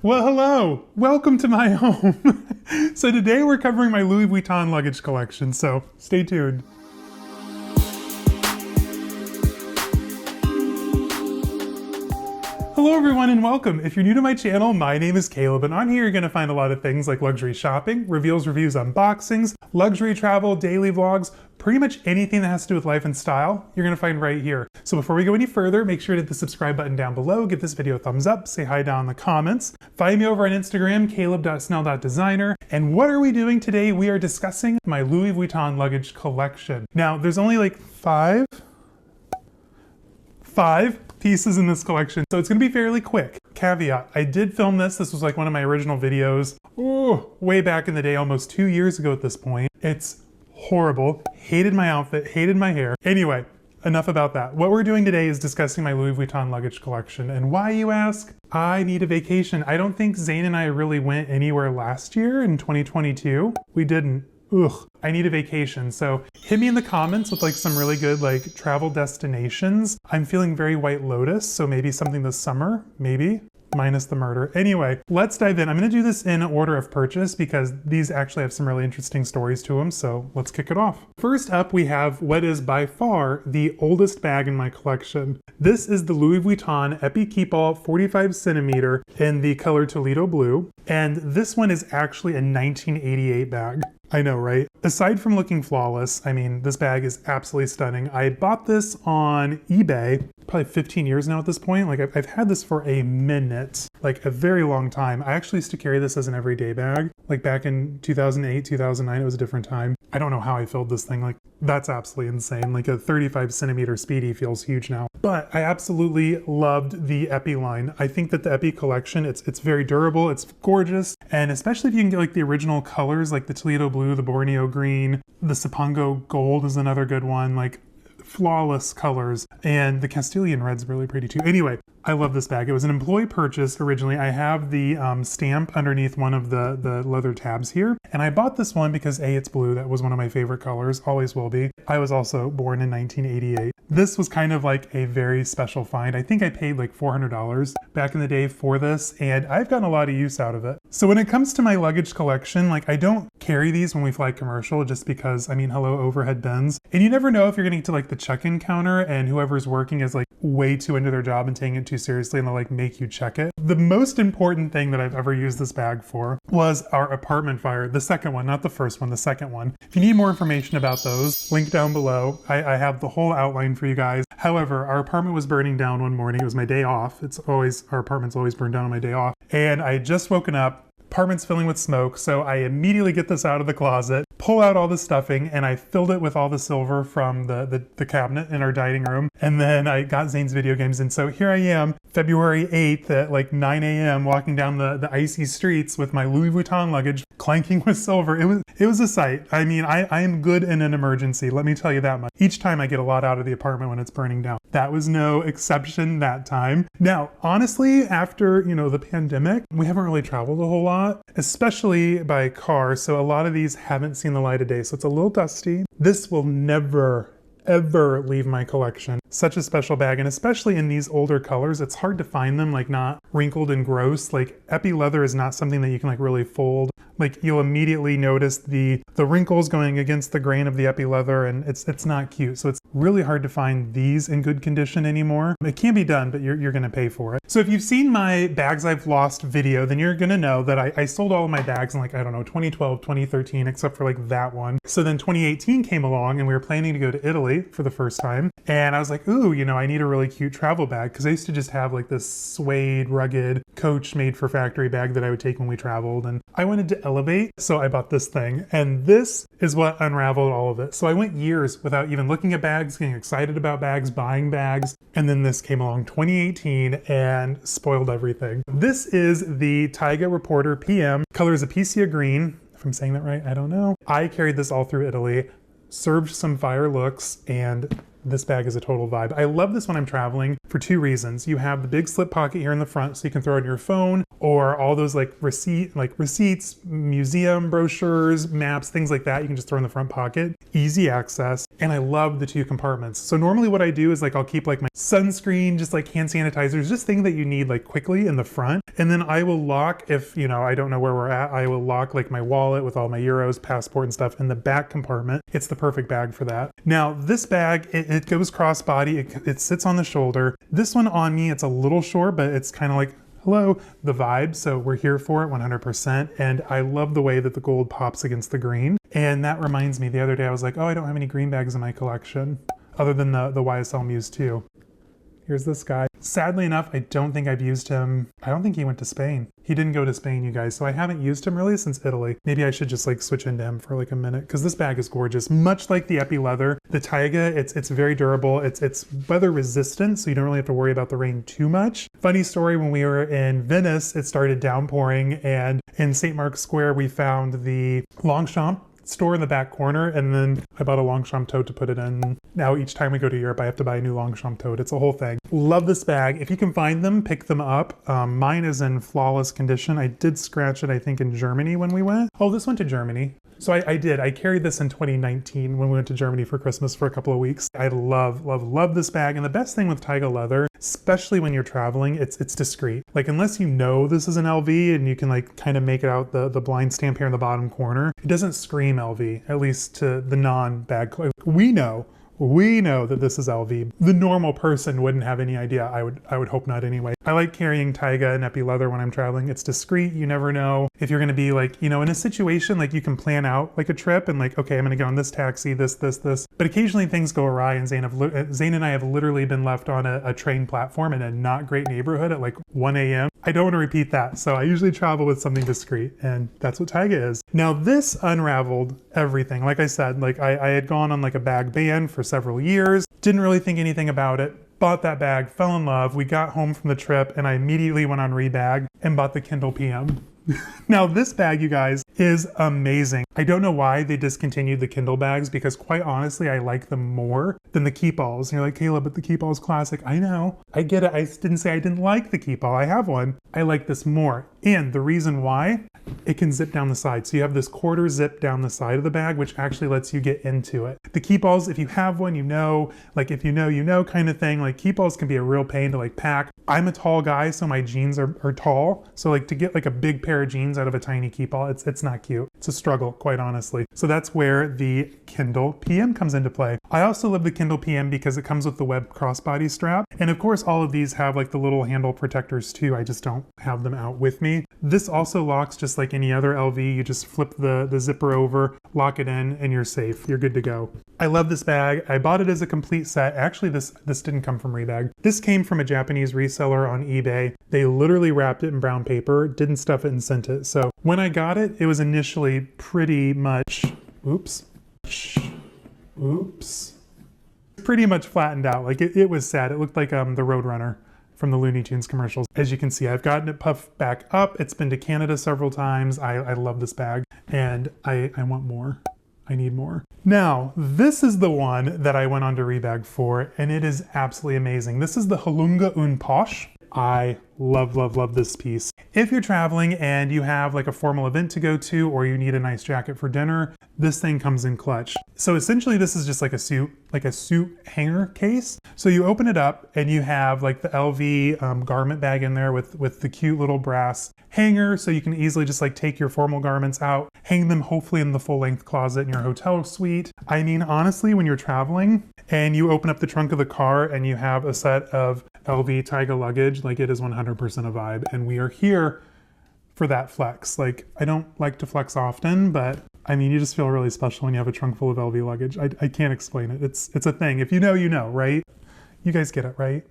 Well, hello, welcome to my home. So today we're covering my Louis Vuitton luggage collection, so stay tuned. Hello everyone and welcome. If you're new to my channel, my name is Caleb, and on here you're going to find a lot of things like luxury shopping, reveals, reviews, unboxings, luxury travel, daily vlogs, pretty much anything that has to do with life and style, you're going to find right here. So before we go any further, make sure to hit the subscribe button down below, give this video a thumbs up, say hi down in the comments. Find me over on Instagram, caleb.snell.designer. And what are we doing today? We are discussing my Louis Vuitton luggage collection. Now, there's only like five pieces in this collection, so it's gonna be fairly quick. Caveat, I did film this. This was like one of my original videos, way back in the day, almost 2 years ago at this point. It's horrible. Hated my outfit, hated my hair. Anyway, enough about that. What we're doing today is discussing my Louis Vuitton luggage collection. And why, you ask? I need a vacation. I don't think Zane and I really went anywhere last year in 2022. We didn't. Ugh, I need a vacation. So hit me in the comments with like some really good like travel destinations. I'm feeling very White Lotus, so maybe something this summer, maybe. Minus the murder. Anyway, let's dive in. I'm going to do this in order of purchase because these actually have some really interesting stories to them, so let's kick it off. First up, we have what is by far the oldest bag in my collection. This is the Louis Vuitton Epi and Keepall 45 centimeter in the color Toledo blue, and this one is actually a 1988 bag. I know, right? Aside from looking flawless, I mean, this bag is absolutely stunning. I bought this on eBay, probably 15 years now at this point. Like I've had this for a minute, like a very long time. I actually used to carry this as an everyday bag. Like back in 2008, 2009, it was a different time. I don't know how I filled this thing. Like that's absolutely insane. Like a 35 centimeter Speedy feels huge now. But I absolutely loved the Epi line. I think that the Epi collection, it's very durable, it's gorgeous. And especially if you can get like the original colors, like the Toledo blue, the Borneo green, the Sipango gold is another good one. Like flawless colors, and the Castilian red's really pretty too. Anyway, I love this bag. It was an employee purchase originally. I have the stamp underneath one of the leather tabs here, and I bought this one because A, it's blue. That was one of my favorite colors, always will be. I was also born in 1988. This was kind of like a very special find. I think I paid like $400 back in the day for this, and I've gotten a lot of use out of it. So when it comes to my luggage collection, like I don't carry these when we fly commercial just because, I mean, hello, overhead bins. And you never know if you're gonna get to like the check-in counter and whoever's working is like way too into their job and taking it too seriously, and they'll like make you check it. The most important thing that I've ever used this bag for was our apartment fire. The second one, not the first one, the second one. If you need more information about those, link down below. I have the whole outline for you guys. However, our apartment was burning down one morning. It was my day off. Our apartment's always burned down on my day off. And I had just woken up. Apartment's filling with smoke, so I immediately get this out of the closet, pull out all the stuffing, and I filled it with all the silver from the cabinet in our dining room. And then I got Zane's video games, and so here I am, February 8th at like 9 a.m. walking down the icy streets with my Louis Vuitton luggage clanking with silver. It was a sight. I mean, I am good in an emergency, let me tell you that much. Each time I get a lot out of the apartment when it's burning down. That was no exception that time. Now, honestly, after, the pandemic, we haven't really traveled a whole lot, especially by car. So a lot of these haven't seen the light of day. So it's a little dusty. This will never, ever leave my collection. Such a special bag, and especially in these older colors, it's hard to find them like not wrinkled and gross. Like Epi leather is not something that you can like really fold. Like you'll immediately notice the wrinkles going against the grain of the Epi leather, and it's not cute. So it's really hard to find these in good condition anymore. It can be done, but you're gonna pay for it. So if you've seen my bags I've lost video, then you're gonna know that I sold all of my bags in like, I don't know, 2012, 2013, except for like that one. So then 2018 came along and we were planning to go to Italy for the first time. And I was like, ooh, I need a really cute travel bag, because I used to just have like this suede, rugged Coach made for factory bag that I would take when we traveled. And I wanted to elevate, so I bought this thing. And this is what unraveled all of it. So I went years without even looking at bags, getting excited about bags, buying bags. And then this came along 2018 and spoiled everything. This is the Taiga Reporter PM. Color is a Acacia green. If I'm saying that right, I don't know. I carried this all through Italy, served some fire looks, and This bag is a total vibe. I love this when I'm traveling for two reasons. You have the big slip pocket here in the front so you can throw in your phone or all those like receipts, museum brochures, maps, things like that. You can just throw in the front pocket. Easy access. And I love the two compartments. So normally what I do is like I'll keep like my sunscreen, just like hand sanitizers, just things that you need like quickly in the front. And then I will lock, if you know, I don't know where we're at, I will lock like my wallet with all my euros, passport and stuff in the back compartment. It's the perfect bag for that. Now this bag, it goes crossbody, it sits on the shoulder. This one on me, it's a little short, but it's kind of like, hello, the vibe. So we're here for it 100%. And I love the way that the gold pops against the green. And that reminds me, the other day I was like, oh, I don't have any green bags in my collection other than the YSL Muse 2. Here's this guy. Sadly enough, I don't think I've used him. I don't think he went to Spain. He didn't go to Spain, you guys, so I haven't used him really since Italy. Maybe I should just like switch into him for like a minute because this bag is gorgeous. Much like the Epi leather, the Taiga, it's very durable. It's weather resistant, so you don't really have to worry about the rain too much. Funny story, when we were in Venice, it started downpouring, and in St. Mark's Square, we found the Longchamp store in the back corner, and then I bought a Longchamp tote to put it in. Now each time we go to Europe I have to buy a new Longchamp tote. It's a whole thing. Love this bag. If you can find them, pick them up. Mine is in flawless condition. I did scratch it I think in Germany when we went. Oh, this went to Germany. So I did. I carried this in 2019 when we went to Germany for Christmas for a couple of weeks. I love, love, love this bag. And the best thing with Taiga leather, especially when you're traveling, it's discreet. Like unless you know this is an LV and you can like kind of make it out the blind stamp here in the bottom corner, it doesn't scream LV, at least to the non-bag. We know that this is LV. The normal person wouldn't have any idea. I would hope not anyway. I like carrying Taiga and Epi leather when I'm traveling. It's discreet. You never know if you're going to be like, you know, in a situation like you can plan out like a trip and like, okay, I'm going to get on this taxi, this. But occasionally things go awry, and Zane and I have literally been left on a train platform in a not great neighborhood at like 1 a.m. I don't want to repeat that. So I usually travel with something discreet, and that's what Taiga is. Now this unraveled everything. Like I said, like I had gone on like a bag ban for several years, didn't really think anything about it, bought that bag, fell in love. We got home from the trip and I immediately went on Rebag and bought the Kindle PM. Now this bag, you guys, is amazing. I don't know why they discontinued the Kindle bags, because quite honestly, I like them more than the Keepalls. And you're like, Kayla, but the Keepall is classic. I know, I get it. I didn't say I didn't like the Keepall. I have one. I like this more. And the reason why, it can zip down the side. So you have this quarter zip down the side of the bag, which actually lets you get into it. The Keepalls, if you have one, you know, like if you know kind of thing, like Keepalls can be a real pain to like pack. I'm a tall guy, so my jeans are tall. So like to get like a big pair of jeans out of a tiny Keepall, it's not cute. It's a struggle, quite honestly. So that's where the Kindle PM comes into play. I also love the Kindle PM because it comes with the web crossbody strap. And of course, all of these have like the little handle protectors too. I just don't have them out with me. This also locks just like any other LV. You just flip the zipper over, lock it in, and you're safe. You're good to go. I love this bag. I bought it as a complete set. Actually, this didn't come from Rebag. This came from a Japanese reseller on eBay. They literally wrapped it in brown paper, didn't stuff it and sent it. So when I got it, it was initially pretty much, pretty much flattened out. Like it was sad. It looked like the Roadrunner from the Looney Tunes commercials. As you can see, I've gotten it puffed back up. It's been to Canada several times. I love this bag, and I want more. I need more. Now, this is the one that I went on to Rebag for, and it is absolutely amazing. This is the Halunga Un Posh. I love, love, love this piece. If you're traveling and you have like a formal event to go to, or you need a nice jacket for dinner, this thing comes in clutch. So essentially this is just like a suit hanger case. So you open it up and you have like the LV garment bag in there with the cute little brass hanger. So you can easily just like take your formal garments out, hang them hopefully in the full length closet in your hotel suite. I mean, honestly, when you're traveling and you open up the trunk of the car and you have a set of LV Taiga luggage, like it is 100% a vibe. And we are here for that flex. Like I don't like to flex often, but I mean, you just feel really special when you have a trunk full of LV luggage. I can't explain it. It's a thing. If you know, right? You guys get it, right?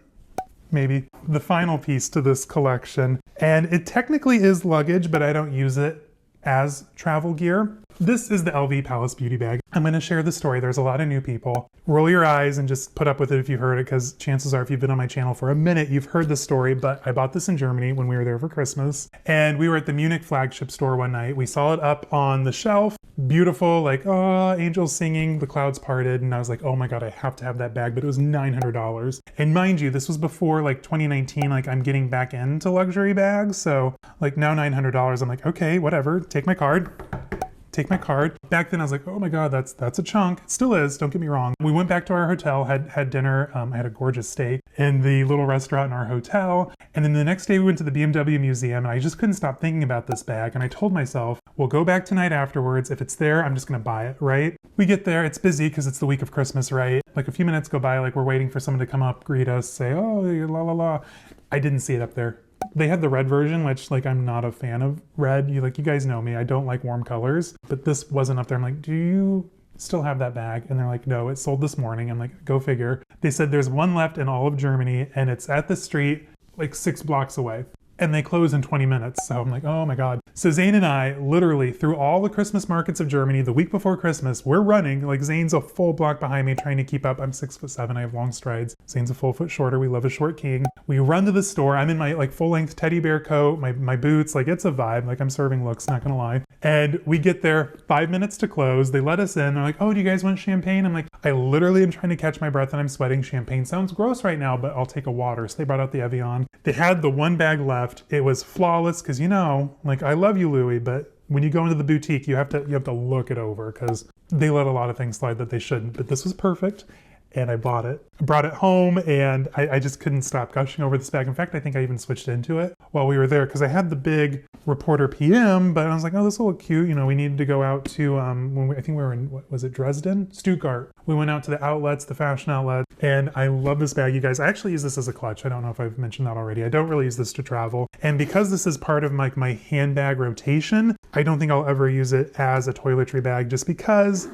Maybe. The final piece to this collection, and it technically is luggage, but I don't use it as travel gear. This is the LV Palace Beauty Bag. I'm going to share the story. There's a lot of new people. Roll your eyes and just put up with it if you've heard it, because chances are if you've been on my channel for a minute, you've heard the story. But I bought this in Germany when we were there for Christmas, and we were at the Munich flagship store one night. We saw it up on the shelf. beautiful, like, oh, angels singing, the clouds parted, and I was like, oh my god, I have to have that bag, but it was $900. And mind you, this was before like 2019, like I'm getting back into luxury bags, so like now $900, I'm like, okay, whatever, take my card. Take my card. Back then I was like, oh my god, that's a chunk. It still is, don't get me wrong. We went back to our hotel, had dinner. I had a gorgeous steak in the little restaurant in our hotel. And then the next day we went to the BMW museum, and I just couldn't stop thinking about this bag. And I told myself, we'll go back tonight afterwards. If it's there, I'm just gonna buy it, right? We get there, it's busy because it's the week of Christmas, right? Like a few minutes go by, like we're waiting for someone to come up, greet us, say, oh, la la la. I didn't see it up there. They had the red version, which like I'm not a fan of red. You guys know me, I don't like warm colors, but this wasn't up there. I'm like, do you still have that bag? And they're like, no, it sold this morning. I'm like, go figure. They said there's one left in all of Germany and it's at the street like 6 blocks away. And they close in 20 minutes. So I'm like, oh my god. So Zane and I literally through all the Christmas markets of Germany the week before Christmas, we're running, like Zane's a full block behind me trying to keep up. I'm 6'7", I have long strides. Zane's a full foot shorter. We love a short king. We run to the store. I'm in my like full length teddy bear coat, my boots, like it's a vibe. Like I'm serving looks, not gonna lie. And we get there 5 minutes to close. They let us in. They're like, oh, do you guys want champagne? I'm like, I literally am trying to catch my breath and I'm sweating. Champagne sounds gross right now, but I'll take a water. So they brought out the Evian. They had the one bag left. It was flawless because, you know, like I love you, Louis, but when you go into the boutique, you have to look it over because they let a lot of things slide that they shouldn't. But this was perfect. And I bought it. I brought it home and I just couldn't stop gushing over this bag. In fact, I think I even switched into it while we were there because I had the big reporter PM, but I was like, oh, this will look cute. You know, we needed to go out to, I think we were in, what was it, Dresden? Stuttgart. We went out to the outlets, the fashion outlets, and I love this bag, you guys. I actually use this as a clutch. I don't know if I've mentioned that already. I don't really use this to travel. And because this is part of my handbag rotation, I don't think I'll ever use it as a toiletry bag just because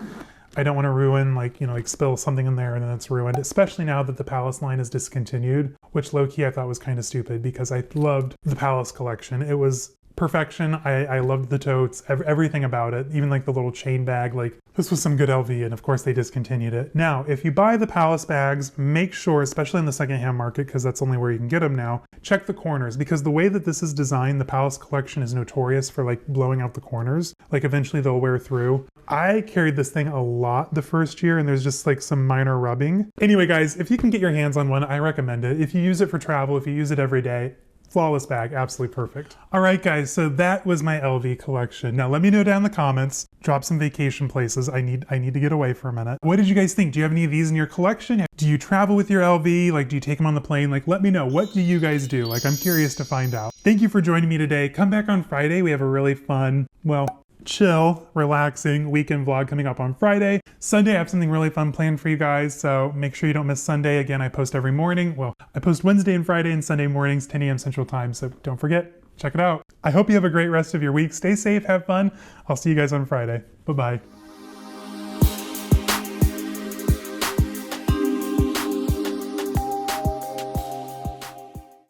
I don't want to ruin, like spill something in there and then it's ruined, especially now that the Palace line is discontinued, which low-key I thought was kind of stupid because I loved the Palace collection. It was perfection. I loved the totes, everything about it, even like the little chain bag. Like this was some good LV, and of course they discontinued it. Now, if you buy the Palace bags, make sure, especially in the secondhand market, because that's only where you can get them now, check the corners, because the way that this is designed, the Palace collection is notorious for like blowing out the corners. Like eventually they'll wear through. I carried this thing a lot the first year and there's just like some minor rubbing. Anyway, guys, if you can get your hands on one, I recommend it. If you use it for travel, if you use it every day, flawless bag, absolutely perfect. All right, guys, so that was my LV collection. Now let me know down in the comments, drop some vacation places. I need to get away for a minute. What did you guys think? Do you have any of these in your collection? Do you travel with your LV? Like, do you take them on the plane? Like, let me know. What do you guys do? Like, I'm curious to find out. Thank you for joining me today. Come back on Friday. We have a really fun, well, chill, relaxing weekend vlog coming up on Friday. Sunday, I have something really fun planned for you guys, so make sure you don't miss Sunday. Again, I post every morning. Well, I post Wednesday and Friday and Sunday mornings, 10 a.m. Central Time, so don't forget, check it out. I hope you have a great rest of your week. Stay safe, have fun. I'll see you guys on Friday. Bye-bye.